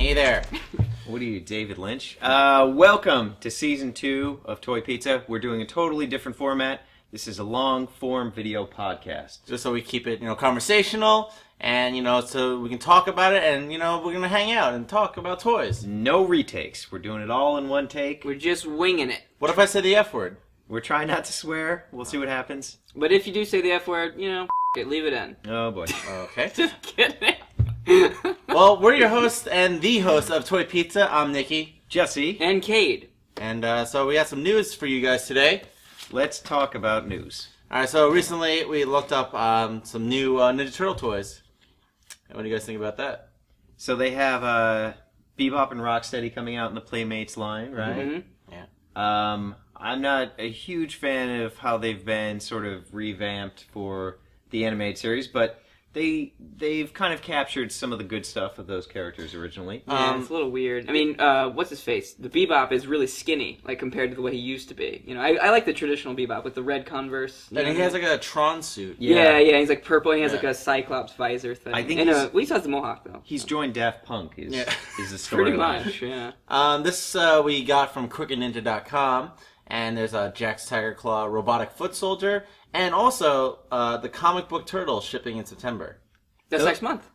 Hey there. What are you, David Lynch? Welcome to Season 2 of Toy Pizza. We're doing a totally different format. This is a long-form video podcast. Just so we keep it, conversational, and, so we can talk about it, and, we're going to hang out and talk about toys. No retakes. We're doing it all in one take. We're just winging it. What if I say the F word? We're trying not to swear. We'll see what happens. But if you do say the F word, it, leave it in. Oh, boy. Okay. Just kidding. Well, we're your hosts and the host of Toy Pizza. I'm Nicky. Jesse. And Cade. And so we got some news for you guys today. Let's talk about news. All right, so recently we looked up some new Ninja Turtle toys. What do you guys think about that? So they have Bebop and Rocksteady coming out in the Playmates line, right? Mm-hmm. Yeah. I'm not a huge fan of how they've been sort of revamped for the animated series, but they've kind of captured some of the good stuff of those characters originally. Yeah, it's a little weird. I mean, what's his face? The Bebop is really skinny, like compared to the way he used to be. I like the traditional Bebop with the red Converse. And he has like a Tron suit. Yeah, he's like purple. He has like a Cyclops visor thing. I think at least has the mohawk though. He's joined Daft Punk. Is the story? Pretty much, yeah. This we got from crookedninja.com. And there's a Jack's Tiger Claw robotic foot soldier, and also the comic book turtle shipping in September. That's next month.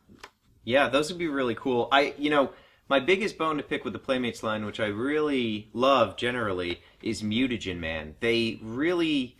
Yeah, those would be really cool. My biggest bone to pick with the Playmates line, which I really love generally, is Mutagen Man. They really,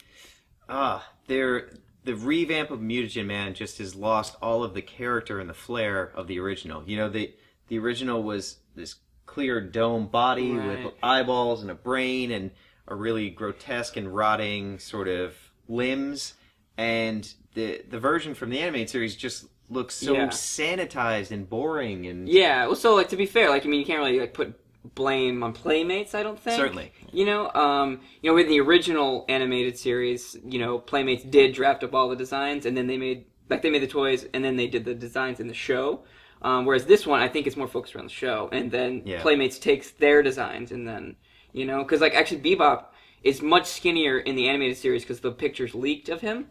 the revamp of Mutagen Man just has lost all of the character and the flair of the original. The original was this clear dome body with eyeballs and a brain and a really grotesque and rotting sort of limbs, and the version from the animated series just looks so sanitized and boring. And well, so to be fair, you can't really put blame on Playmates, I don't think. Certainly. With the original animated series, Playmates did draft up all the designs, and then they made the toys, and then they did the designs in the show. Whereas this one, I think it's more focused around the show, and then Playmates takes their designs, and then because actually Bebop is much skinnier in the animated series because the pictures leaked of him,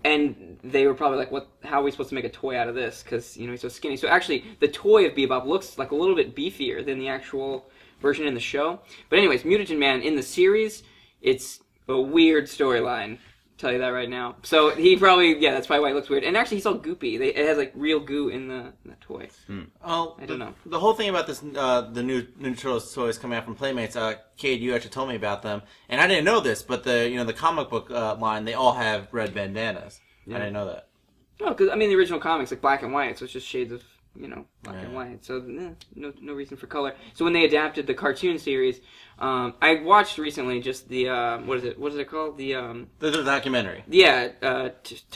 and they were probably like, how are we supposed to make a toy out of this? Because he's so skinny. So actually, the toy of Bebop looks like a little bit beefier than the actual version in the show. But anyways, Mutagen Man in the series, it's a weird storyline. Tell you that right now. So he probably, that's probably why it looks weird. And actually, he's all goopy. It has real goo in the toy. Oh, I don't know. The whole thing about this, the new Ninja Turtles toys coming out from Playmates, Cade, you actually told me about them, and I didn't know this, but the comic book line, they all have red bandanas. Yeah. I didn't know that. Oh, because the original comics black and white, so it's just shades of black and white. So no reason for color. So when they adapted the cartoon series, I watched recently just the what is it called? The documentary. Yeah.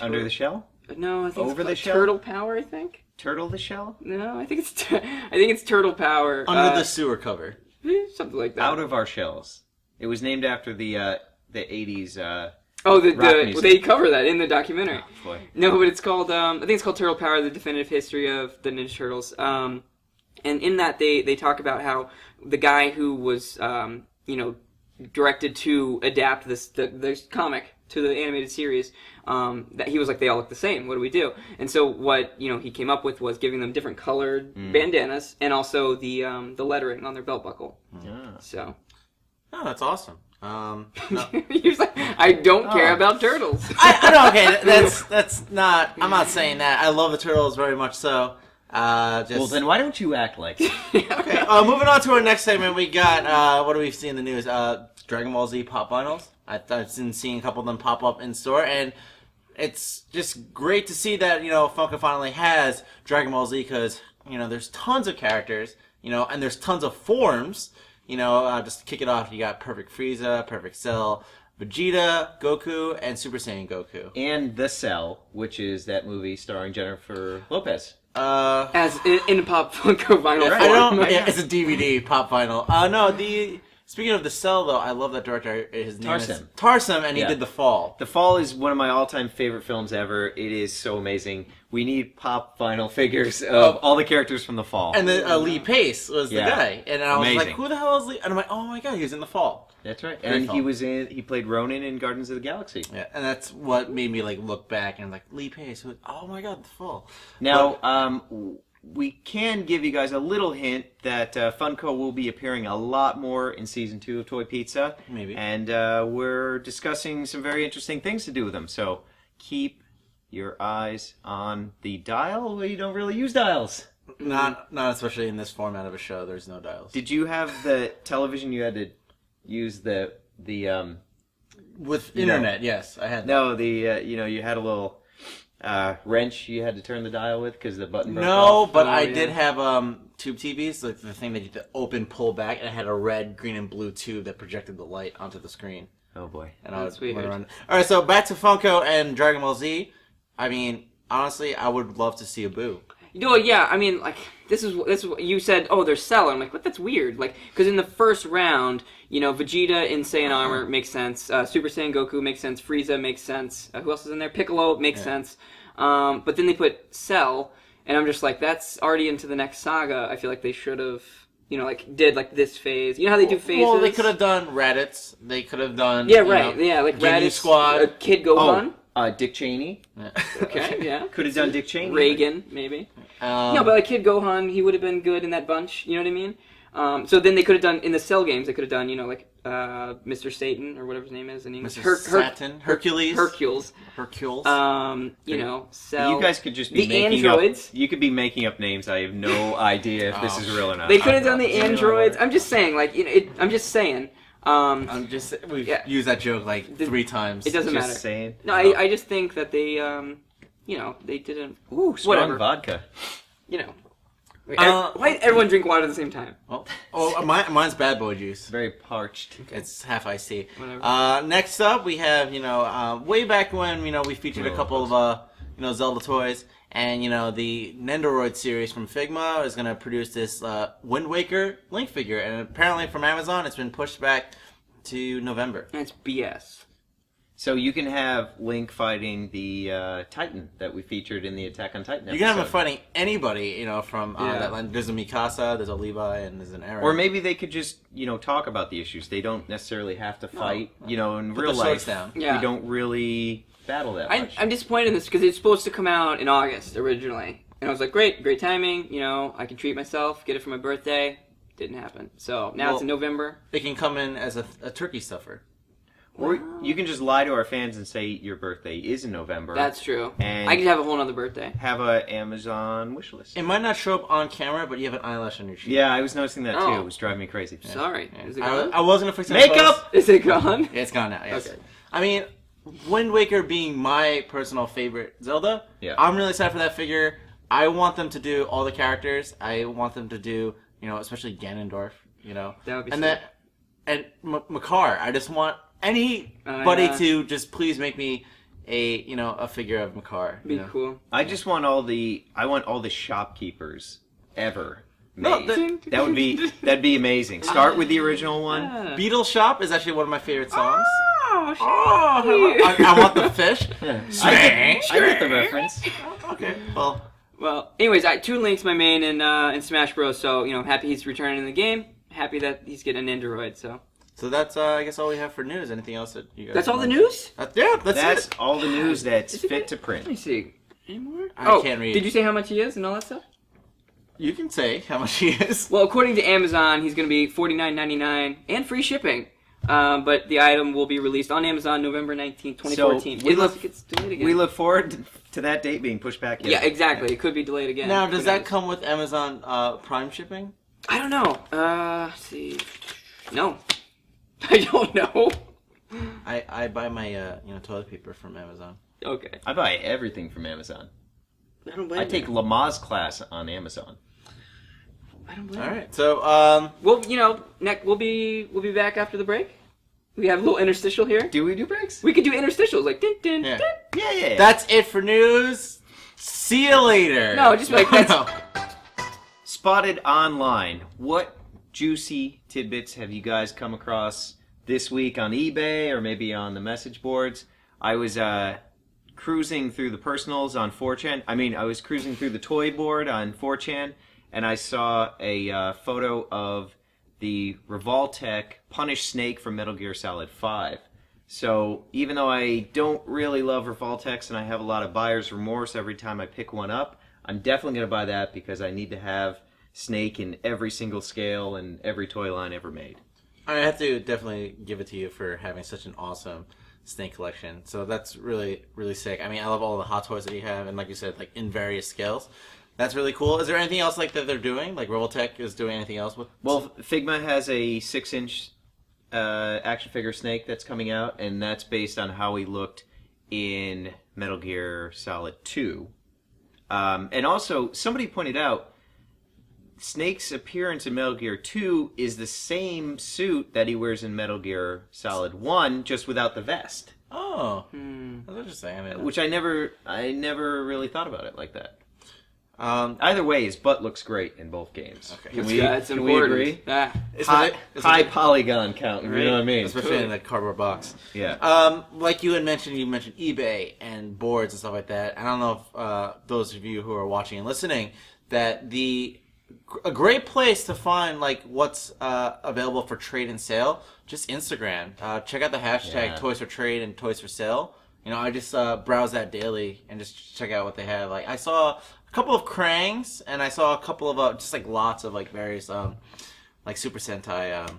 Under the Shell? No, I think Over it's the Shell? Turtle Power. I think. Turtle the Shell? No, I think it's Turtle Power. Under the sewer cover. Something like that. Out of Our Shells. It was named after the 80s. They cover that in the documentary. Oh, boy. No, but it's called I think it's called Turtle Power: The Definitive History of the Ninja Turtles. And in that they talk about how the guy who was directed to adapt this comic to the animated series, that he was like, they all look the same. What do we do? And so what he came up with was giving them different colored bandanas and also the lettering on their belt buckle. Yeah. So. Oh, that's awesome. No. He was like, I don't care about turtles. I know. Okay, that's not. I'm not saying that. I love the turtles very much. So, well, then why don't you act like it? Okay. Moving on to our next segment, we got what do we see in the news? Dragon Ball Z pop vinyls. I've been seeing a couple of them pop up in store, and it's just great to see that Funko finally has Dragon Ball Z because there's tons of characters, and there's tons of forms. Just to kick it off, you got Perfect Frieza, Perfect Cell, Vegeta, Goku, and Super Saiyan Goku. And The Cell, which is that movie starring Jennifer Lopez. As in Pop Funko vinyl form. It's a DVD pop vinyl. Speaking of The Cell, though, I love that director. His name is Tarsem, and he did The Fall. The Fall is one of my all-time favorite films ever. It is so amazing. We need pop vinyl figures of all the characters from The Fall. And then Lee Pace was the guy. And I was amazing. like, who the hell is Lee? And I'm like, oh my god, he was in The Fall. That's right. And he played Ronan in Guardians of the Galaxy. Yeah, and that's what made me look back and Lee Pace. Oh my god, The Fall. Now, we can give you guys a little hint that Funko will be appearing a lot more in Season 2 of Toy Pizza. Maybe. And we're discussing some very interesting things to do with them. So keep your eyes on the dial. Well, you don't really use dials. Not especially in this format of a show. There's no dials. Did you have the television you had to use the with internet? Yes, I had. No, you had a little wrench you had to turn the dial with because the button broke No, off. but I did have tube TVs, like the thing that you open, pull back, and it had a red, green, and blue tube that projected the light onto the screen. Oh boy, And I That's would run weird. around. All right, so back to Funko and Dragon Ball Z. I mean, honestly, I would love to see a Boo. No, yeah, I mean, like, this is what you said, oh, they're Cell. I'm like, what? That's weird. Like, because in the first round, Vegeta in Saiyan armor makes sense. Super Saiyan Goku makes sense. Frieza makes sense. Who else is in there? Piccolo makes sense. But then they put Cell, and I'm just like, that's already into the next saga. I feel like they should have, did like this phase. You know how they do phases? Well, they could have done Raditz. They could have done. Yeah, right. Yeah, like Ginyu Raditz, Squad. Kid Gohan. Dick Cheney. Okay, yeah. Could have done Dick Cheney. Reagan, maybe. No, but like Kid Gohan, he would have been good in that bunch. You know what I mean? So then they could have done in the Cell games. They could have done, Mr. Satan or whatever his name is in English. Mr. Saturn, Hercules. Hercules. Cell. You guys could just be the making androids. up. You could be making up names. I have no idea if this is real or not. They could have done the androids. I'm just saying, I'm just saying. We've used that joke like 3 times. It doesn't Just matter. saying. No, I just think that they, they didn't. Ooh, strong whatever. vodka. Why everyone drink water at the same time? Mine's Bad Boy juice. Very parched. It's half iced tea. Whatever. Next up, we have way back when we featured a couple of Zelda toys, and the Nendoroid series from Figma is going to produce this Wind Waker Link figure, and apparently from Amazon, it's been pushed back to November. That's BS. So you can have Link fighting the Titan that we featured in the Attack on Titan episode. You can have him fighting anybody, from that line. There's a Mikasa, there's a Levi, and there's an Aaron. Or maybe they could just, talk about the issues. They don't necessarily have to fight. In Put real the swords life, down. Yeah. we don't really battle that much. I'm disappointed in this because it's supposed to come out in August originally. And I was like, great timing. I can treat myself, get it for my birthday. Didn't happen. So now it's in November. It can come in as a turkey stuffer. Or you can just lie to our fans and say your birthday is in November. That's true. And I could have a whole nother birthday. have a Amazon wish list. It might not show up on camera, but you have an eyelash on your cheek. Yeah, I was noticing that too. Oh. It was driving me crazy. Sorry. Yeah. Is it gone? I wasn't a fix Makeup! Is it gone? Yeah, it's gone now. Yes. Okay. I mean, Wind Waker being my personal favorite Zelda. Yeah. I'm really excited for that figure. I want them to do all the characters. I want them to do, especially Ganondorf. That would be and sick. Makar. I just want anybody to just please make me a figure of Makar. Be cool. I just want all the shopkeepers ever No, made. That'd be amazing. Start with the original one. Beetle Shop is actually one of my favorite songs. Oh, I want the fish. I get the reference. Okay. Well, anyways, Toon Link's my main in Smash Bros. So I'm happy he's returning in the game. Happy that he's getting an Android. So that's I guess all we have for news. Anything else that you guys? that's all the want? news. That's it. all the news that's Is it fit good? to Let print. me see. Any more? I can't read. Did you say how much he is and all that stuff? You can say how much he is. Well, according to Amazon, he's going to be $49.99 and free shipping. But the item will be released on Amazon November 19th, 2014. So Unless it gets delayed again. We look forward to that date being pushed back. Yeah, exactly. It could be delayed again. Now, Who does that knows? come with Amazon Prime shipping? I don't know. Let's see. No. I don't know. I buy my toilet paper from Amazon. Okay. I buy everything from Amazon. I don't blame I take you. Lamaze class on Amazon. I don't blame All you. right, so Well, we'll be back after the break. We have a little interstitial here. Do we do breaks? We could do interstitials like din din Yeah. din. Yeah. that's it for news. See you later. No, just like that's No. Spotted online. What juicy tidbits have you guys come across this week on eBay or maybe on the message boards? I was cruising through the personals on 4chan. I was cruising through the toy board on 4chan, and I saw a photo of the Revoltech Punish Snake from Metal Gear Solid 5. So even though I don't really love Revoltex and I have a lot of buyer's remorse every time I pick one up, I'm definitely going to buy that because I need to have Snake in every single scale and every toy line ever made. I have to definitely give it to you for having such an awesome Snake collection. So that's really, really sick. I mean, I love all the Hot Toys that you have, and like you said, like in various scales. That's really cool. Is there anything else like that they're doing? Like Robotech is doing anything else with? Well, Figma has a 6-inch action figure Snake that's coming out, and that's based on how he looked in Metal Gear Solid 2. And also, somebody pointed out, Snake's appearance in Metal Gear 2 is the same suit that he wears in Metal Gear Solid 1, just without the vest. Oh, that's interesting. I mean, Which I never really thought about it like that. Either way, his butt looks great in both games. Okay. Can It's we important. agree? Yeah. High polygon count, you know what I mean? especially in a cardboard box. Yeah. Like you mentioned eBay and boards and stuff like that. I don't know if those of you who are watching and listening, that a great place to find like what's available for trade and sale, just Instagram. Check out the hashtag Toys for Trade and Toys for Sale. You know, I just browse that daily and just check out what they have. Like I saw a couple of Krangs, and I saw a couple of just like lots of like various like Super Sentai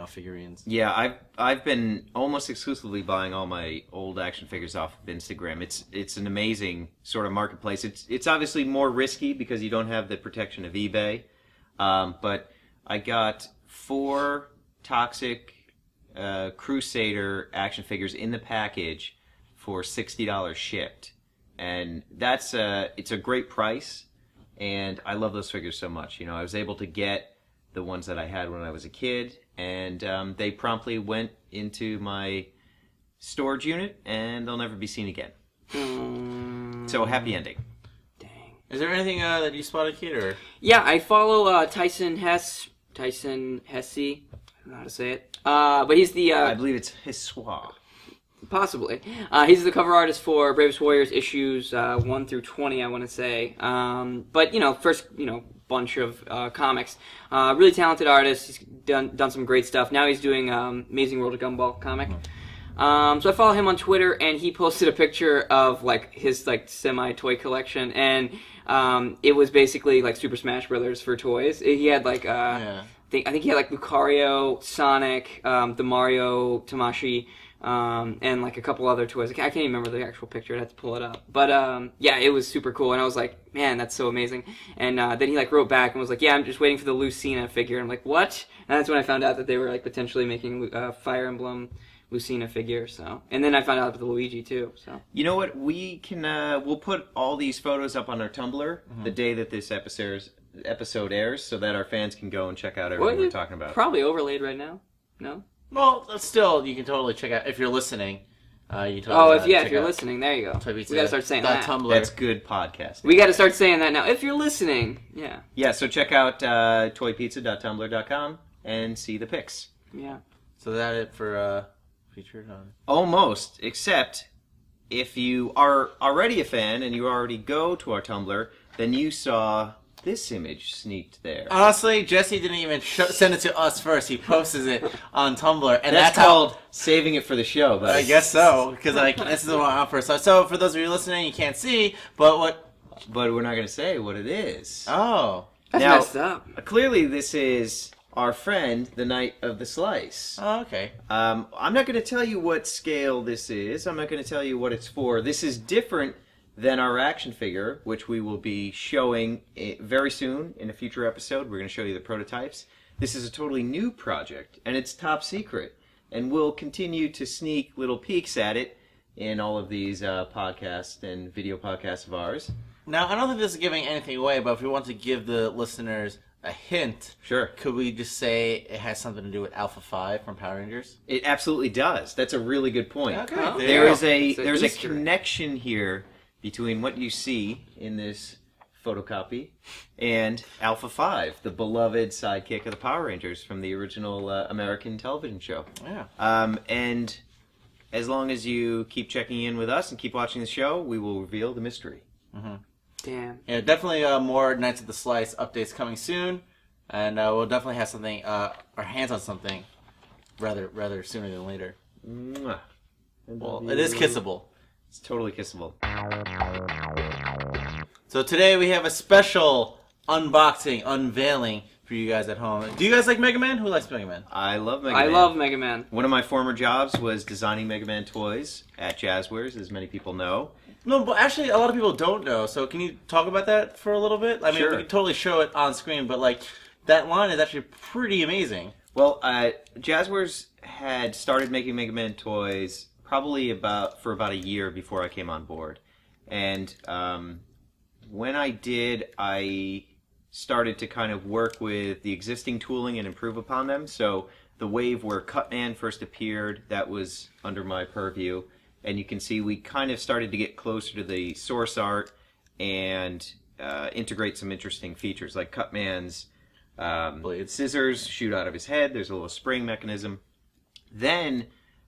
figurines. Yeah, I've been almost exclusively buying all my old action figures off of Instagram. It's an amazing sort of marketplace. It's obviously more risky because you don't have the protection of eBay. But I got 4 Toxic Crusader action figures in the package for $60 shipped. And that's it's a great price, and I love those figures so much. You know, I was able to get the ones that I had when I was a kid, and they promptly went into my storage unit, and they'll never be seen again. So happy ending. Dang. Is there anything that you spotted, Kate? Or Yeah, I follow Tyson Hesse. I don't know how to say it. But he's the I believe it's Hiswa. possibly. He's the cover artist for Bravest Warriors issues 1 through 20, I want to say. But first bunch of comics. Really talented artist. He's done some great stuff. Now he's doing Amazing World of Gumball comic. So I follow him on Twitter, and he posted a picture of like his like semi toy collection, and it was basically like Super Smash Brothers for toys. He had like I think he had like Lucario, Sonic, the Mario Tamashii, and like a couple other toys. I can't even remember the actual picture. I'd have to pull it up. But yeah, it was super cool, and I was like, man, that's so amazing. And then he like wrote back and was like, yeah, I'm just waiting for the Lucina figure. And I'm like, what? And that's when I found out that they were like potentially making Fire Emblem Lucina figure. So, and then I found out about the Luigi too. So you know what? We can we'll put all these photos up on our Tumblr the day that this episode airs, so that our fans can go and check out everything we're talking about. Probably overlaid right now. No. Well, still, you can totally check out if you're listening. You totally if you're listening, there you go. We gotta start saying that. Tumblr. That's good podcasting. We gotta start saying that now. If you're listening, yeah. Yeah, so check out toypizza.tumblr.com and see the pics. Yeah. So that it for featured on. Almost, except if you are already a fan and you already go to our Tumblr, then you saw this image sneaked there. Honestly, Jesse didn't even send it to us first. He posted it on Tumblr, and that's called saving it for the show. Buddy. I guess so, because like this is the one on first. So for those of you listening, you can't see, but we're not going to say what it is. Oh, that's now, messed up. Clearly, this is our friend, the Knight of the Slice. Oh, okay. I'm not going to tell you what scale this is. I'm not going to tell you what it's for. This is different than our action figure, which we will be showing very soon in a future episode. We're going to show you the prototypes. This is a totally new project, and it's top secret. And we'll continue to sneak little peeks at it in all of these podcasts and video podcasts of ours. Now, I don't think this is giving anything away, but if we want to give the listeners a hint, sure. Could we just say it has something to do with Alpha 5 from Power Rangers? It absolutely does. That's a really good point. Okay. There's a connection here between what you see in this photocopy and Alpha 5, the beloved sidekick of the Power Rangers from the original American television show. Yeah. And as long as you keep checking in with us and keep watching the show, we will reveal the mystery. Mm-hmm. Damn. Yeah, definitely more Knights of the Slice updates coming soon, and we'll definitely have something, our hands on something, rather sooner than later. Mwah. Well, it is kissable. It's totally kissable. So today we have a special unboxing, unveiling for you guys at home. Do you guys like Mega Man? Who likes Mega Man? I love Mega Man. I love Mega Man. One of my former jobs was designing Mega Man toys at Jazzwares, as many people know. No, but actually a lot of people don't know. So can you talk about that for a little bit? I mean, Sure. we can totally show it on screen, but like that line is actually pretty amazing. Well, Jazzwares had started making Mega Man toys probably for about a year before I came on board. And when I did, I started to kind of work with the existing tooling and improve upon them. So the wave where Cutman first appeared, that was under my purview. And you can see we kind of started to get closer to the source art and integrate some interesting features, like Cutman's scissors shoot out of his head. There's a little spring mechanism. Then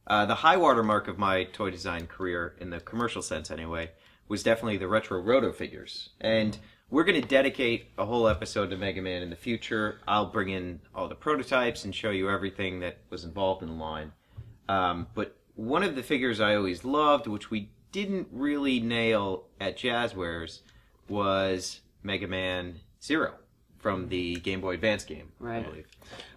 the high water mark of my toy design career, in the commercial sense anyway, was definitely the retro roto figures. And we're going to dedicate a whole episode to Mega Man in the future. I'll bring in all the prototypes and show you everything that was involved in the line. But one of the figures I always loved, which we didn't really nail at Jazzwares, was Mega Man Zero from the Game Boy Advance game, Right. I believe.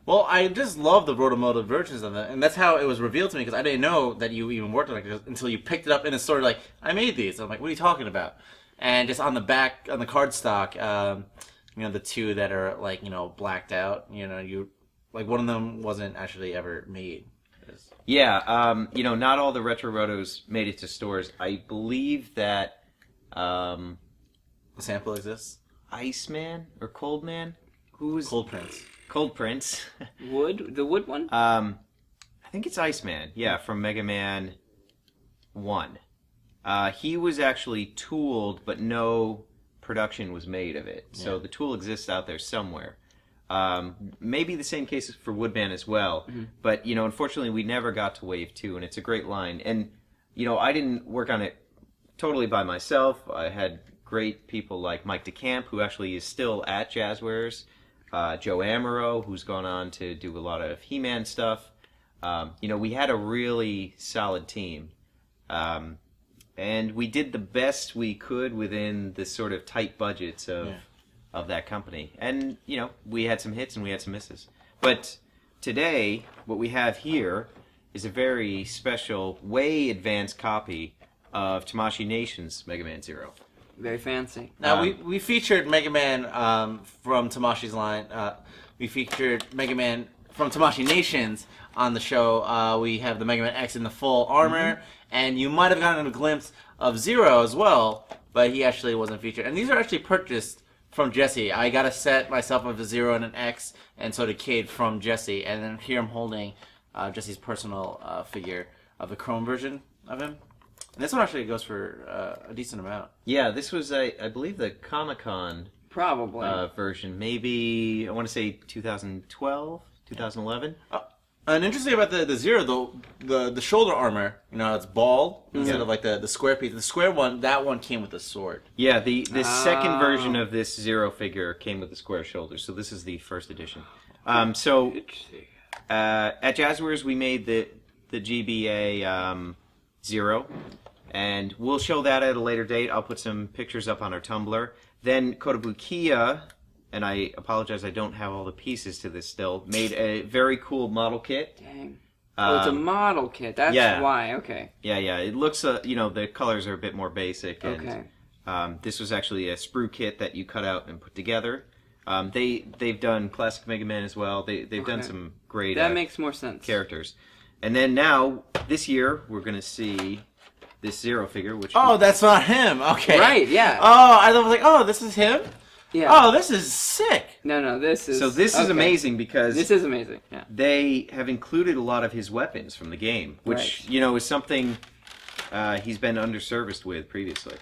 Well, I just love the rotomotive versions of it, and that's how it was revealed to me, because I didn't know that you even worked on it until you picked it up in a store, like, I made these. I'm like, what are you talking about? And just on the back, on the cardstock, the two that are, like, blacked out, like, one of them wasn't actually ever made. Yeah, not all the retro rotos made it to stores. I believe that The sample exists? Iceman or Coldman? Who's Cold Prince. Cold Prince? The wood one? I think it's Iceman. Yeah, from Mega Man 1. He was actually tooled, but no production was made of it. So the tool exists out there somewhere. Maybe the same case for Woodman as well. Mm-hmm. But, unfortunately we never got to Wave 2, and it's a great line. And, I didn't work on it totally by myself. I had great people like Mike DeCamp, who actually is still at Jazzwares. Joe Amaro, who's gone on to do a lot of He-Man stuff. We had a really solid team. And we did the best we could within the sort of tight budgets of that company. And, we had some hits and we had some misses. But today, what we have here is a very special, way advanced copy of Tamashii Nation's Mega Man Zero. Very fancy. Now, we featured Mega Man from Tamashii's line. We featured Mega Man from Tamashii Nations on the show. We have the Mega Man X in the full armor, and you might have gotten a glimpse of Zero as well, but he actually wasn't featured. And these are actually purchased from Jesse. I got a set myself of a Zero and an X, and so did Cade from Jesse. And then here I'm holding Jesse's personal figure of the Chrome version of him. And this one actually goes for a decent amount. Yeah, this was, I believe, the Comic-Con probably version. Maybe, I want to say 2012, 2011. And interesting about the Zero, the shoulder armor, it's bald instead of like the square piece. The square one, that one came with a sword. Yeah, the second version of this Zero figure came with the square shoulders, so this is the first edition. At Jazzwares, we made the GBA Zero, and we'll show that at a later date. I'll put some pictures up on our Tumblr. Then Kotobukiya, and I apologize, I don't have all the pieces to this still, made a very cool model kit. Dang. It's a model kit. That's why. Okay. Yeah. It looks, the colors are a bit more basic. And, okay. This was actually a sprue kit that you cut out and put together. They've done Classic Mega Man as well. They've done some great that makes more sense. Characters. And then now, this year, we're going to see this Zero figure, which... Oh, that's not him. Okay. Right, yeah. Oh, I was like, oh, this is him? Yeah. Oh, this is sick. No, this is... So this is amazing because... This is amazing, yeah. They have included a lot of his weapons from the game, which, is something he's been underserviced with previously.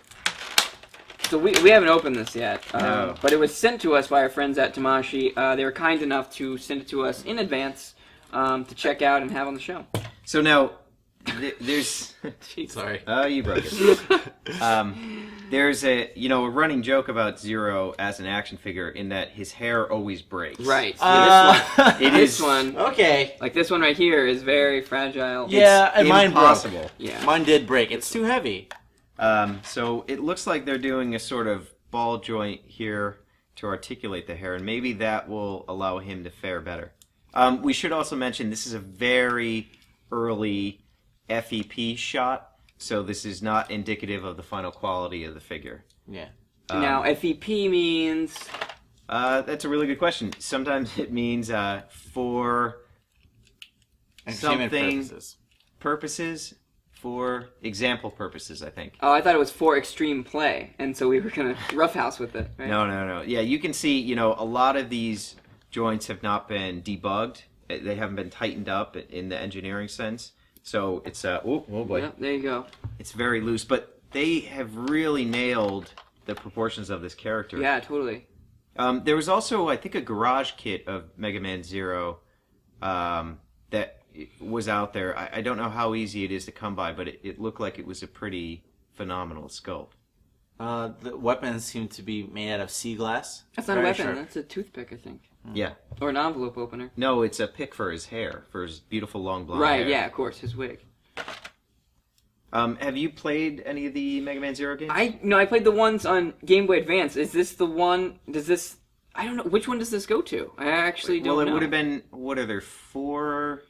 So we haven't opened this yet, No. But it was sent to us by our friends at Tamashii. They were kind enough to send it to us in advance to check out and have on the show. So now, there's... Sorry. Oh, you broke it. There's a running joke about Zero as an action figure in that his hair always breaks. Right. So this one, okay. like this one right here, is very fragile. Yeah, it's and mine impossible. broke. Yeah. Mine did break. It's too heavy. So it looks like they're doing a sort of ball joint here to articulate the hair, and maybe that will allow him to fare better. We should also mention this is a very early FEP shot, so this is not indicative of the final quality of the figure. Yeah. Now, FEP means... That's a really good question. Sometimes it means for something purposes, for example purposes, I think. Oh, I thought it was for extreme play, and so we were going to roughhouse with it, right? No. Yeah, you can see, a lot of these joints have not been debugged. They haven't been tightened up in the engineering sense. So it's, oh boy. Yeah, there you go. It's very loose, but they have really nailed the proportions of this character. Yeah, totally. There was also, I think, a garage kit of Mega Man Zero that was out there. I don't know how easy it is to come by, but it looked like it was a pretty phenomenal sculpt. The weapons seem to be made out of sea glass. That's not a Very weapon. sharp. That's a toothpick, I think. Yeah. Or an envelope opener. No, it's a pick for his hair, for his beautiful long blonde Right, hair. yeah, of course, his wig. Have you played any of the Mega Man Zero games? I played the ones on Game Boy Advance. Is this the one? I don't know. Which one does this go to? I actually don't know. Well, it would have been, what are there, 4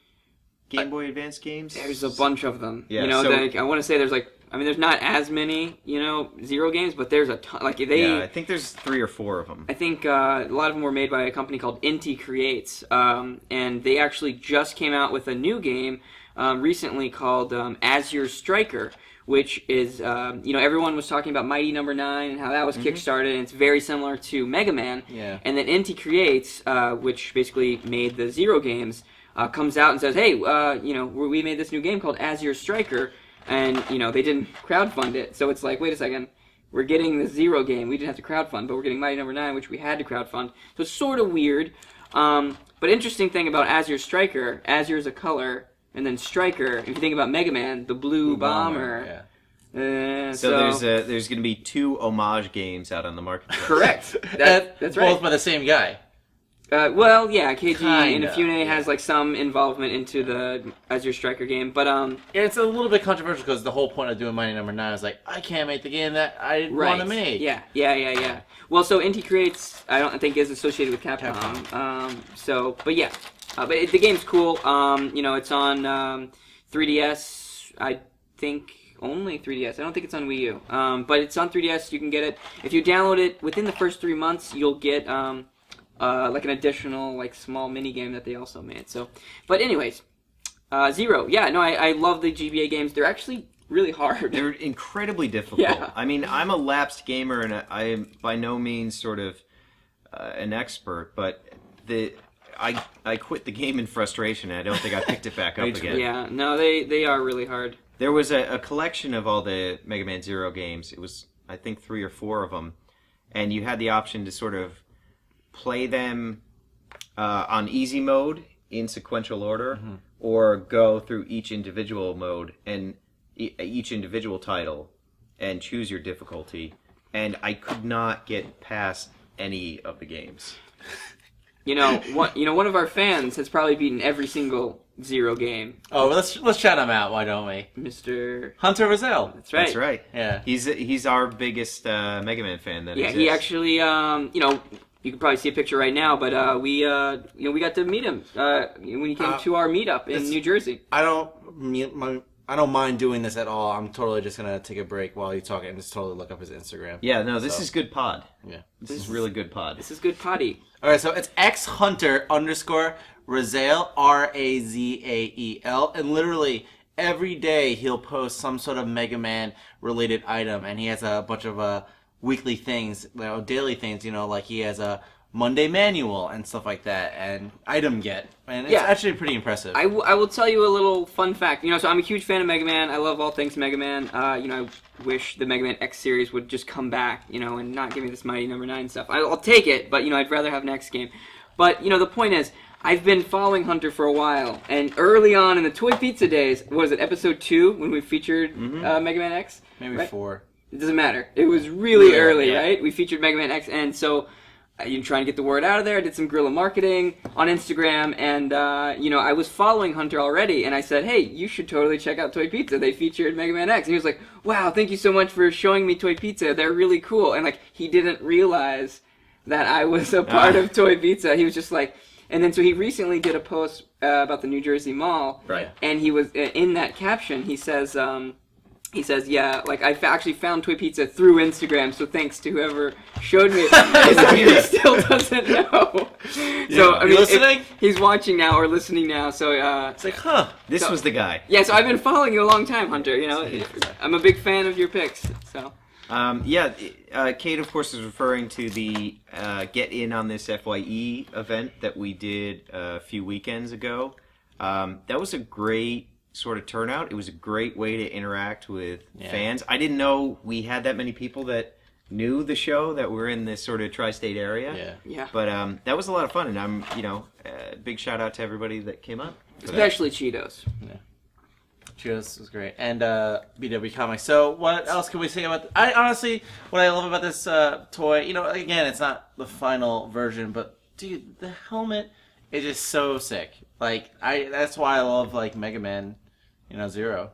Game Boy Advance games? There's a bunch of them. Yeah, I want to say there's there's not as many, Zero games, but there's a ton. Yeah, I think there's 3 or 4 of them. I think a lot of them were made by a company called Inti Creates, and they actually just came out with a new game recently called Azure Striker, which is, everyone was talking about Mighty Number 9 and how that was kickstarted, and it's very similar to Mega Man. Yeah. And then Inti Creates, which basically made the Zero games, comes out and says, hey, we made this new game called Azure Striker, and, they didn't crowdfund it. So it's like, wait a second, we're getting the Zero game. We didn't have to crowdfund, but we're getting Mighty Number 9, which we had to crowdfund. So it's sort of weird. But interesting thing about Azure Striker, Azure is a color, and then Striker, if you think about Mega Man, the blue bomber. Yeah. So there's going to be 2 homage games out on the marketplace. Correct. That's right. Both by the same guy. Well, yeah, KG Kinda, Inafune has some involvement into the Azure Striker game, but Yeah, it's a little bit controversial because the whole point of doing Mighty Number 9 is I can't make the game that I want to make. Yeah. Well, so Inti Creates, I don't think is associated with Capcom. But the game's cool. It's on 3DS. I think only 3DS. I don't think it's on Wii U. But it's on 3DS. You can get it if you download it within the first 3 months. You'll get an additional small mini game that they also made. So, but anyways, Zero. Yeah, no, I love the GBA games. They're actually really hard. They're incredibly difficult. Yeah. I mean, I'm a lapsed gamer, and I am by no means sort of an expert, but I quit the game in frustration, and I don't think I picked it back up again. Yeah, no, they are really hard. There was a collection of all the Mega Man Zero games. It was, I think, 3 or 4 of them, and you had the option to sort of play them on easy mode in sequential order, or go through each individual mode and each individual title and choose your difficulty. And I could not get past any of the games. One of our fans has probably beaten every single Zero game. Oh, let's shout him out, why don't we? Mr. Hunter Rizal. That's right. That's right. Yeah. He's our biggest Mega Man fan that exists. He actually, you can probably see a picture right now, but we got to meet him when he came to our meetup in New Jersey. I don't mind doing this at all. I'm totally just gonna take a break while you talk and just totally look up his Instagram. Yeah, no, this is good pod. Yeah. This is really good pod. This is good potty. Alright, so it's xhunter_Razael, Razael, and literally every day he'll post some sort of Mega Man related item, and he has a bunch of weekly things, daily things, like he has a Monday manual and stuff like that, and item get, and it's actually pretty impressive. I will tell you a little fun fact. So I'm a huge fan of Mega Man. I love all things Mega Man. I wish the Mega Man X series would just come back, and not give me this Mighty Number 9 stuff. I'll take it, but I'd rather have an X game. But the point is, I've been following Hunter for a while, and early on in the Toy Pizza days, was it episode 2 when we featured Mega Man X? Maybe right? 4. It doesn't matter. It was really early, yeah. right? We featured Mega Man X, and so trying to get the word out of there. I did some guerrilla marketing on Instagram, and I was following Hunter already, and I said, hey, you should totally check out Toy Pizza. They featured Mega Man X. And he was like, wow, thank you so much for showing me Toy Pizza. They're really cool. And like he didn't realize that I was a part of Toy Pizza. He was just like, and then so he recently did a post about the New Jersey Mall, right? And he was in that caption. He says, yeah, like I actually found Toy Pizza through Instagram, so thanks to whoever showed me it. He still doesn't know. Yeah. So I mean, listening? He's watching now or listening now. So it's like, huh? This was the guy. Yeah, so I've been following you a long time, Hunter. You know, I'm a big fan of your picks. So. Cade, of course, is referring to the Get In on This FYE event that we did a few weekends ago. That was a great sort of turnout. It was a great way to interact with fans. I didn't know we had that many people that knew the show, that were in this sort of tri-state area. Yeah. But that was a lot of fun, and I'm, big shout out to everybody that came up. Especially Cheetos. Yeah. Cheetos was great. And BW Comics. So what else can we say about I honestly, what I love about this toy, again, it's not the final version, but dude, the helmet is just so sick. Like, that's why I love, like, Mega Man, Zero.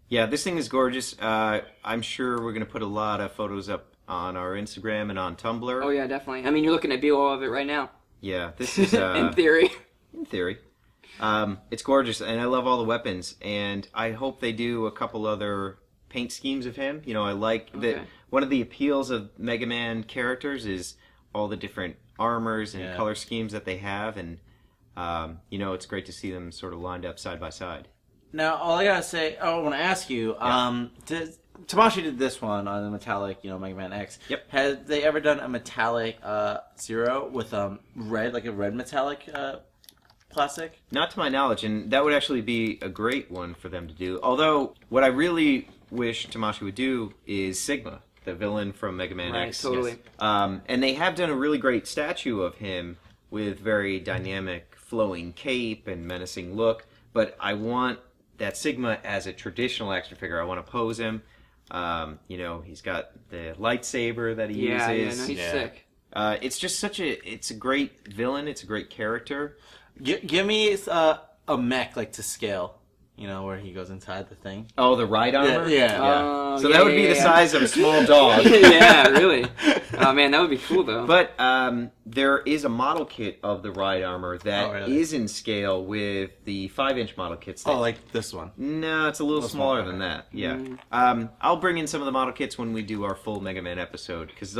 Yeah, this thing is gorgeous. I'm sure we're going to put a lot of photos up on our Instagram and on Tumblr. Oh, yeah, definitely. I mean, you're looking at BO of it right now. Yeah, this is... in theory. In theory. It's gorgeous, and I love all the weapons, and I hope they do a couple other paint schemes of him. I like that one of the appeals of Mega Man characters is all the different armors and color schemes that they have, and, it's great to see them sort of lined up side by side. Now, all I gotta say, I want to ask you, Tamashii did this one on the metallic, Mega Man X. Yep. Have they ever done a metallic Zero with red, like a red metallic plastic? Not to my knowledge, and that would actually be a great one for them to do. Although, what I really wish Tamashii would do is Sigma, the villain from Mega Man X. Totally. And they have done a really great statue of him with very dynamic, flowing cape and menacing look. But I want that Sigma as a traditional action figure. I want to pose him. He's got the lightsaber that he uses. Yeah, no, he's sick. It's just it's a great villain. It's a great character. Give me a mech, like, to scale. Where he goes inside the thing. Oh, the ride armor? Yeah. So that would be the size of a small dog. Yeah, really. Oh, man, that would be cool, though. But there is a model kit of the ride armor that is in scale with the 5-inch model kits. Like this one? No, it's a little smaller than that. Yeah. I'll bring in some of the model kits when we do our full Mega Man episode, because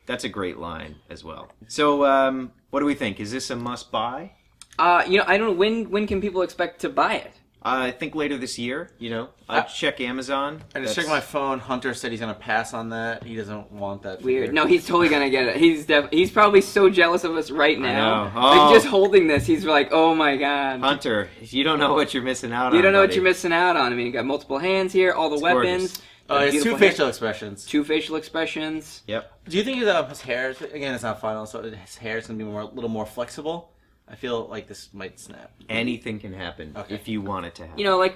that's a great line as well. So, what do we think? Is this a must-buy? I don't know. When can people expect to buy it? I think later this year, I'd check Amazon. I just checked my phone. Hunter said he's going to pass on that. He doesn't want that Weird. figure. No, he's totally going to get it. He's probably so jealous of us right now. I know. Oh. Like, just holding this, he's like, oh my god. Hunter, you don't know what you're missing out on. You don't know buddy. what you're missing out on. I mean, you got multiple hands here, all the weapons. It's two facial expressions. Two facial expressions. Yep. Do you think his hair, again, it's not final, so his hair is going to be a little more flexible? I feel like this might snap. Anything can happen if you want it to happen. I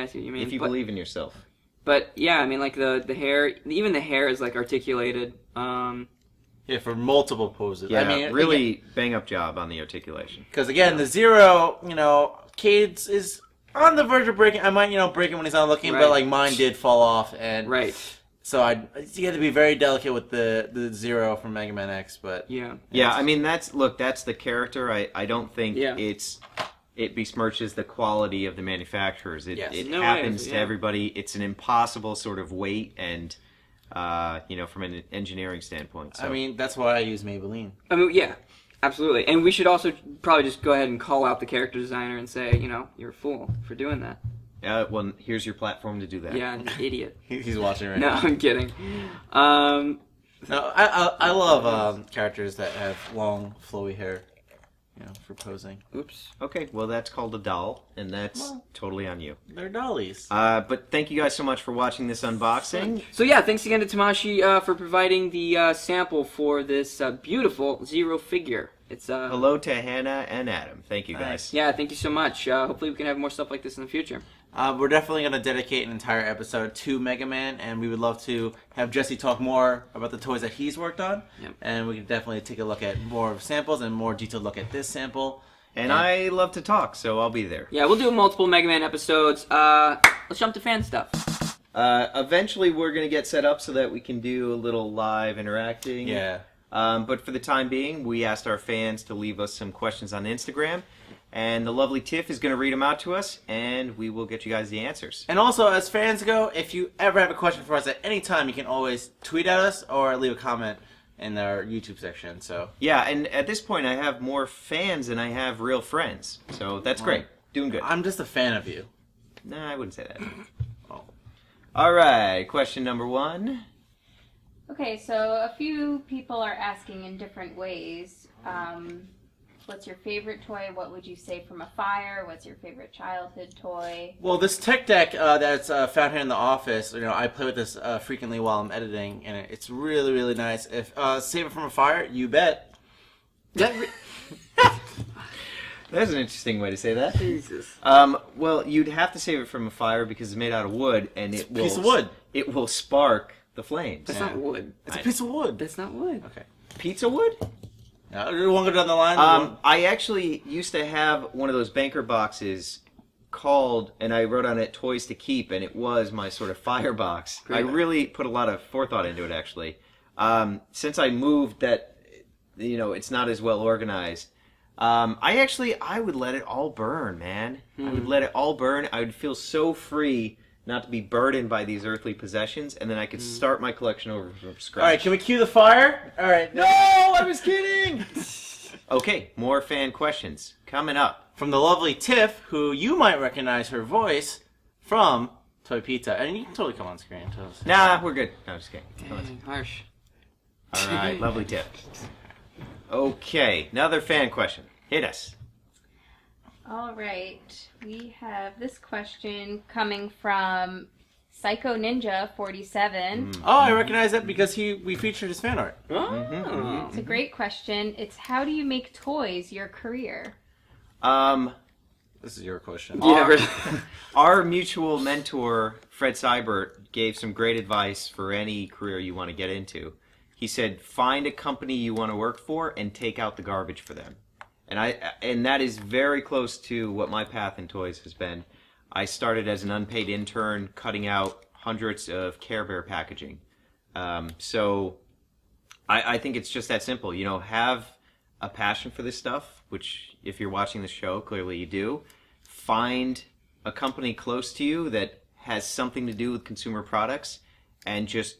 see what you mean. If you believe in yourself. But yeah, I mean, like the hair, even the hair is like articulated. Yeah, for multiple poses. Yeah, I mean, really bang up job on the articulation. Because again, the Zero, Cade is on the verge of breaking. I might, break it when he's not looking, but like mine did fall off, and so you had to be very delicate with the Zero from Mega Man X, but I mean that's the character. I don't think it besmirches the quality of the manufacturers. It happens to everybody. It's an impossible sort of weight and from an engineering standpoint. So. I mean that's why I use Maybelline. I mean absolutely, and we should also probably just go ahead and call out the character designer and say you're a fool for doing that. Well, here's your platform to do that. Yeah, an idiot. He's watching right now. No, I'm kidding. No, I love characters that have long, flowy hair, for posing. Oops. Okay, well, that's called a doll, and that's totally on you. They're dollies. But thank you guys so much for watching this unboxing. So yeah, thanks again to Tamashii for providing the sample for this beautiful Zero figure. It's Hello to Hannah and Adam. Thank you, guys. Yeah, thank you so much. Hopefully we can have more stuff like this in the future. We're definitely going to dedicate an entire episode to Mega Man, and we would love to have Jesse talk more about the toys that he's worked on. Yep. And we can definitely take a look at more samples and more detailed look at this sample. And I love to talk, so I'll be there. Yeah, we'll do multiple Mega Man episodes. Let's jump to fan stuff. Eventually, we're going to get set up so that we can do a little live interacting. Yeah. But for the time being, we asked our fans to leave us some questions on Instagram. And the lovely Tiff is going to read them out to us, and we will get you guys the answers. And also, as fans go, if you ever have a question for us at any time, you can always tweet at us or leave a comment in our YouTube section. So Yeah, and at this point, I have more fans than I have real friends. So that's great. Doing good. I'm just a fan of you. Nah, I wouldn't say that. Oh. All right, question number 1. Okay, so a few people are asking in different ways. What's your favorite toy? What would you say from a fire? What's your favorite childhood toy? Well, this tech deck that's found here in the office, I play with this frequently while I'm editing, and it's really, really nice. If save it from a fire, you bet. That's an interesting way to say that. Jesus. Well, you'd have to save it from a fire because it's made out of wood, and it will piece of wood. It will spark the flames. That's not wood. It's a piece of wood. That's not wood. Okay. Pizza wood? You want to go down the line? I actually used to have one of those banker boxes called, and I wrote on it "Toys to Keep," and it was my sort of fire box. I really put a lot of forethought into it, actually. Since I moved, that it's not as well organized. I would let it all burn, man. I would let it all burn. I would feel so free not to be burdened by these earthly possessions, and then I could start my collection over from scratch. All right, can we cue the fire? All right. No, I was kidding! Okay, more fan questions coming up. From the lovely Tiff, who you might recognize her voice from Toy Pizza. And you can totally come on screen. Tell us. Nah, we're good. No, just kidding. Dang, harsh. All right, lovely tip. Okay, another fan question. Hit us. All right, we have this question coming from Psycho Ninja 47. Oh, I recognize that because we featured his fan art. Oh. It's a great question. It's how do you make toys your career? This is your question. Our mutual mentor, Fred Seibert, gave some great advice for any career you want to get into. He said, find a company you want to work for and take out the garbage for them. And that is very close to what my path in toys has been. I started as an unpaid intern cutting out hundreds of Care Bear packaging. So I think it's just that simple. Have a passion for this stuff, which if you're watching the show, clearly you do. Find a company close to you that has something to do with consumer products and just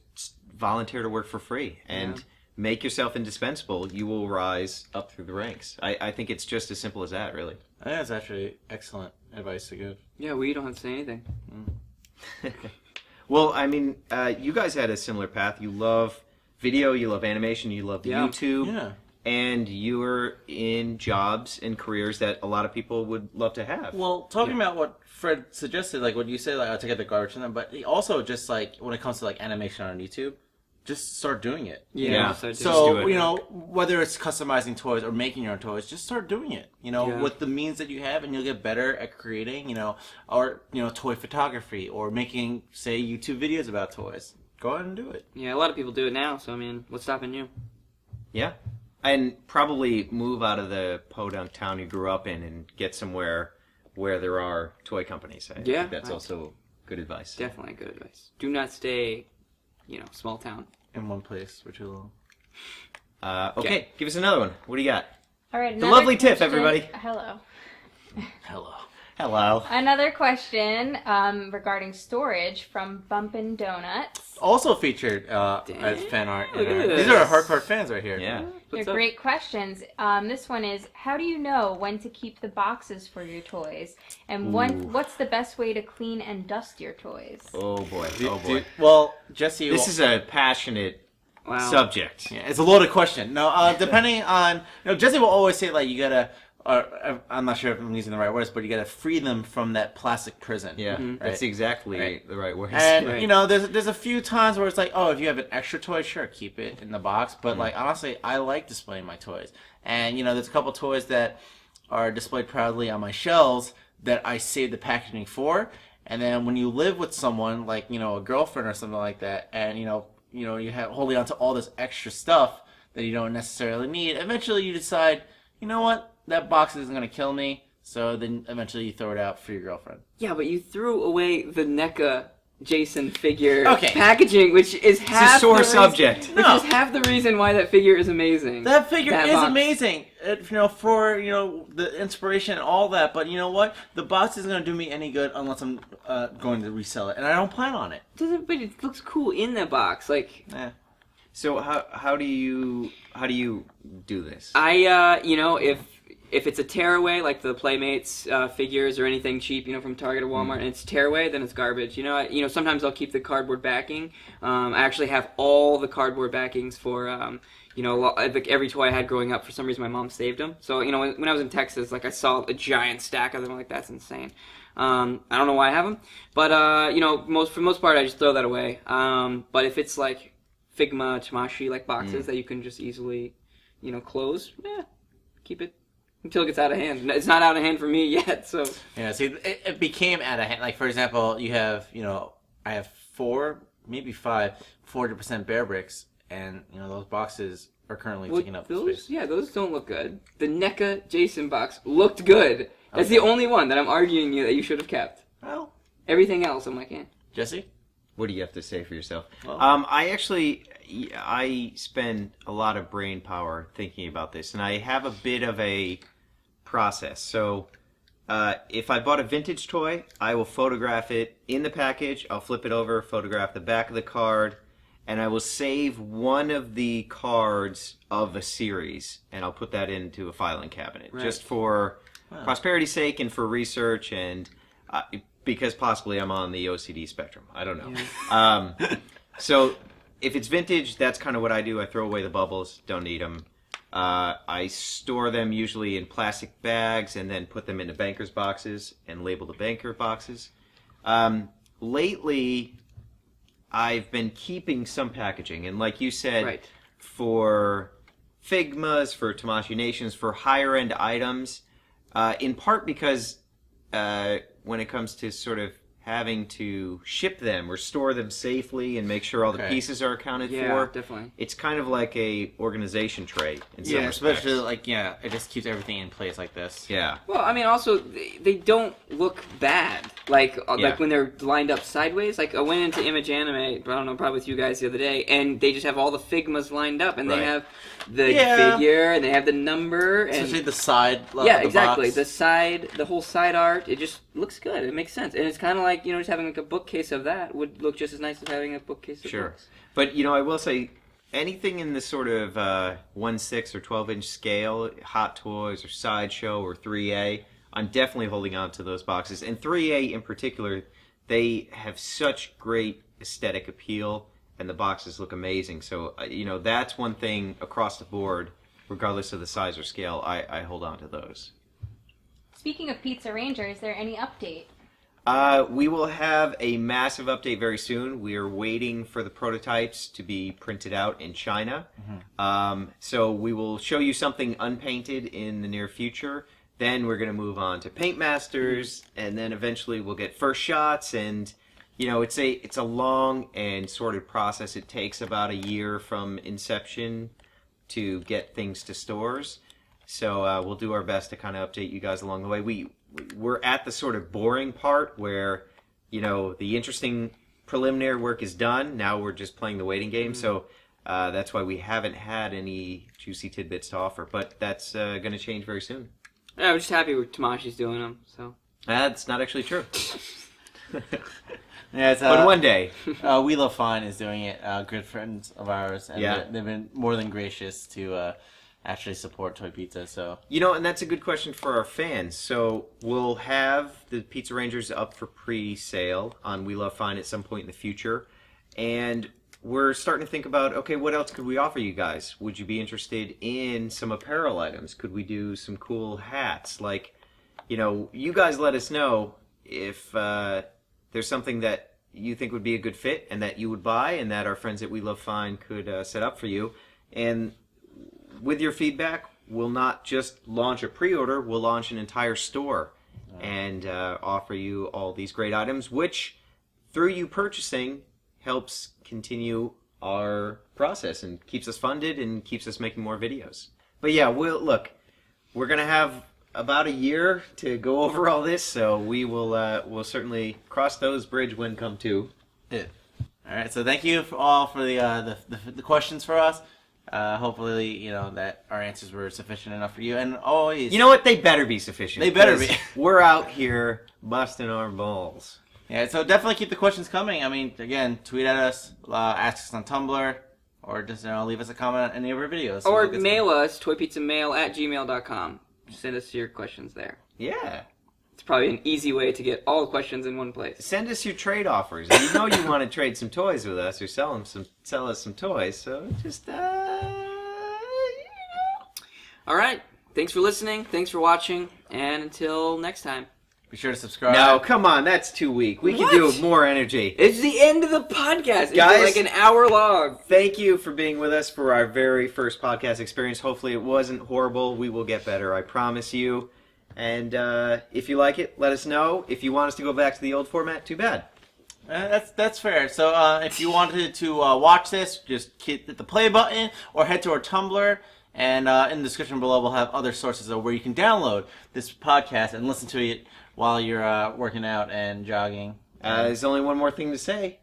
volunteer to work for free. And make yourself indispensable. You will rise up through the ranks. I think it's just as simple as that, really. I think that's actually excellent advice to give. Yeah, we don't have to say anything. Well, I mean, you guys had a similar path. You love video, you love animation, you love YouTube. Yeah. And you're in jobs and careers that a lot of people would love to have. Well, talking about what Fred suggested, like what you say, like I'll take out the garbage from them, but he also just like when it comes to like animation on YouTube, just start doing it. Yeah. So So, whether it's customizing toys or making your own toys, just start doing it. With the means that you have, and you'll get better at creating, or, toy photography or making, say, YouTube videos about toys. Go ahead and do it. yeah, a lot of people do it now, so I mean, what's stopping you? Yeah. And probably move out of the podunk town you grew up in and get somewhere where there are toy companies. I think that's also good advice. Definitely good advice. Do not stay, small town. In one place, which will. Okay, give us another one. What do you got? All right, The lovely Tiff, everybody. Hello. Hello. Hello. Another question regarding storage from Bumpin' Donuts. Also featured as fan art. Look at These are this. hardcore fans right here. Yeah. They're What's up? great questions. This one is, how do you know when to keep the boxes for your toys? And what's the best way to clean and dust your toys? Oh boy. Oh boy. Well, Jesse. This is a passionate subject. Yeah, it's a loaded question. No, depending on, Jesse will always say like you gotta. I'm not sure if I'm using the right words, but you gotta free them from that plastic prison. Yeah, that's exactly the right word. And there's a few times where it's like, oh, if you have an extra toy, sure, keep it in the box. But like honestly, I like displaying my toys, and there's a couple toys that are displayed proudly on my shelves that I save the packaging for. And then when you live with someone, like, a girlfriend or something like that, and, you have holding on to all this extra stuff that you don't necessarily need, eventually you decide, you know what, that box isn't going to kill me, so then eventually you throw it out for your girlfriend. Yeah, but you threw away the NECA Jason figure Okay. packaging, which is half It's a sore the subject. Which is half the reason why that figure is amazing. That figure is box. amazing, for the inspiration and all that. But you know what? The box isn't going to do me any good unless I'm going to resell it, and I don't plan on it. But it looks cool in that box. Like, So how do you do this? if it's a tearaway, like the Playmates figures or anything cheap, from Target or Walmart, and it's tearaway, then it's garbage. Sometimes I'll keep the cardboard backing. I actually have all the cardboard backings for, like every toy I had growing up. For some reason, my mom saved them. So, when I was in Texas, like I saw a giant stack of them. I'm like, that's insane. I don't know why I have them, but for the most part, I just throw that away. But if it's like Figma, Tamashii, like boxes that you can just easily, close, keep it. Until it gets out of hand. It's not out of hand for me yet, so... Yeah, see, it became out of hand. Like, for example, you have, I have 4, maybe 5, 40% bear bricks, and, those boxes are currently taking up space. Yeah, those don't look good. The NECA Jason box looked good. That's the only one that I'm arguing that you should have kept. Well... Everything else, I'm like, Jesse? What do you have to say for yourself? Well, I spend a lot of brain power thinking about this, and I have a bit of a process. So if I bought a vintage toy, I will photograph it in the package, I'll flip it over, photograph the back of the card, and I will save one of the cards of a series, and I'll put that into a filing cabinet, just for prosperity's sake and for research, and because possibly I'm on the OCD spectrum. I don't know. Yeah. So if it's vintage, that's kind of what I do. I throw away the bubbles, don't need them. I store them usually in plastic bags and then put them into banker's boxes and label the banker boxes. Lately, I've been keeping some packaging, and like you said, for Figmas, for Tamashii Nations, for higher end items, in part because when it comes to sort of having to ship them or store them safely and make sure all the pieces are accounted for. Yeah, definitely. It's kind of like a organization tray in some respects. Especially it just keeps everything in place like this. Yeah. Well, I mean, also, they don't look bad. Like when they're lined up sideways. Like, I went into Image Anime, I don't know, probably with you guys the other day, and they just have all the Figmas lined up, and they have the figure, and they have the number. And especially the side of yeah, the exactly. box. The whole side art, it just looks good. It makes sense. And it's kind of like, just having like a bookcase of that would look just as nice as having a bookcase of books. But, I will say, anything in the sort of 1/6 or 12-inch scale, Hot Toys or Sideshow or 3A, I'm definitely holding on to those boxes. And 3A in particular, they have such great aesthetic appeal, and the boxes look amazing. So, that's one thing across the board, regardless of the size or scale, I hold on to those. Speaking of Pizza Ranger, is there any update? We will have a massive update very soon. We are waiting for the prototypes to be printed out in China. So we will show you something unpainted in the near future. Then we're going to move on to Paint Masters, and then eventually we'll get first shots. And it's a long and sorted process. It takes about a year from inception to get things to stores. So we'll do our best to kind of update you guys along the way. We're at the sort of boring part where, the interesting preliminary work is done. Now we're just playing the waiting game. So that's why we haven't had any juicy tidbits to offer. But that's going to change very soon. Yeah, I'm just happy with Tamashi's doing them. So that's not actually true. But one day. We Love Fine is doing it. Good friends of ours. And they've been more than gracious to... actually support Toy Pizza, so... and that's a good question for our fans. So we'll have the Pizza Rangers up for pre-sale on We Love Fine at some point in the future. And we're starting to think about, okay, what else could we offer you guys? Would you be interested in some apparel items? Could we do some cool hats? Like, you guys let us know if there's something that you think would be a good fit and that you would buy and that our friends at We Love Fine could set up for you. And... with your feedback, we'll not just launch a pre-order, we'll launch an entire store. and offer you all these great items, which, through you purchasing, helps continue our process and keeps us funded and keeps us making more videos. But yeah, we're gonna have about a year to go over all this, so we'll certainly cross those bridge when come to. Yeah. All right, so thank you all for the questions for us. Hopefully, that our answers were sufficient enough for you. And always, You know what? They better be sufficient. They better 'cause be. We're out here busting our balls. yeah. So definitely keep the questions coming. I mean, again, tweet at us, ask us on Tumblr, or just leave us a comment on any of our videos. Or mail us, toypizzamail@gmail.com. Send us your questions there. Yeah. It's probably an easy way to get all the questions in one place. Send us your trade offers. You know you want to trade some toys with us or sell us some toys. So just All right. Thanks for listening. Thanks for watching. And until next time. Be sure to subscribe. No, come on, that's too weak. We can do it with more energy. It's the end of the podcast. It's Guys, like an hour long. Thank you for being with us for our very first podcast experience. Hopefully it wasn't horrible. We will get better, I promise you. And if you like it, let us know. If you want us to go back to the old format, too bad. That's fair. So if you wanted to watch this, just hit the play button or head to our Tumblr. And in the description below, we'll have other sources of where you can download this podcast and listen to it while you're working out and jogging. There's only one more thing to say.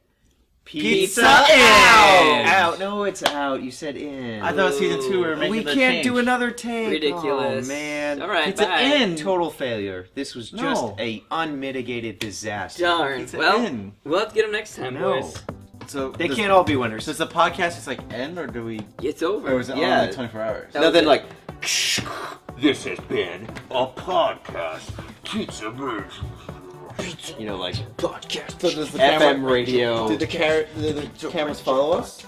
Pizza out! in! Out. No, it's out. You said in. I thought it was season 2. We were making We the can't change. do another take. Ridiculous. Oh, man. All right, Pizza bye. in! Total failure. This was just No. a unmitigated disaster. Darn. Pizza Well, in. we'll have to get them next time, No. boys. So They can't all be winners. Does the podcast just end, or do we? It's over. Or is it Yeah. only 24 hours? That was it. like, This has been a podcast. Pizza Birds. like So does the FM radio. Did the cameras follow us?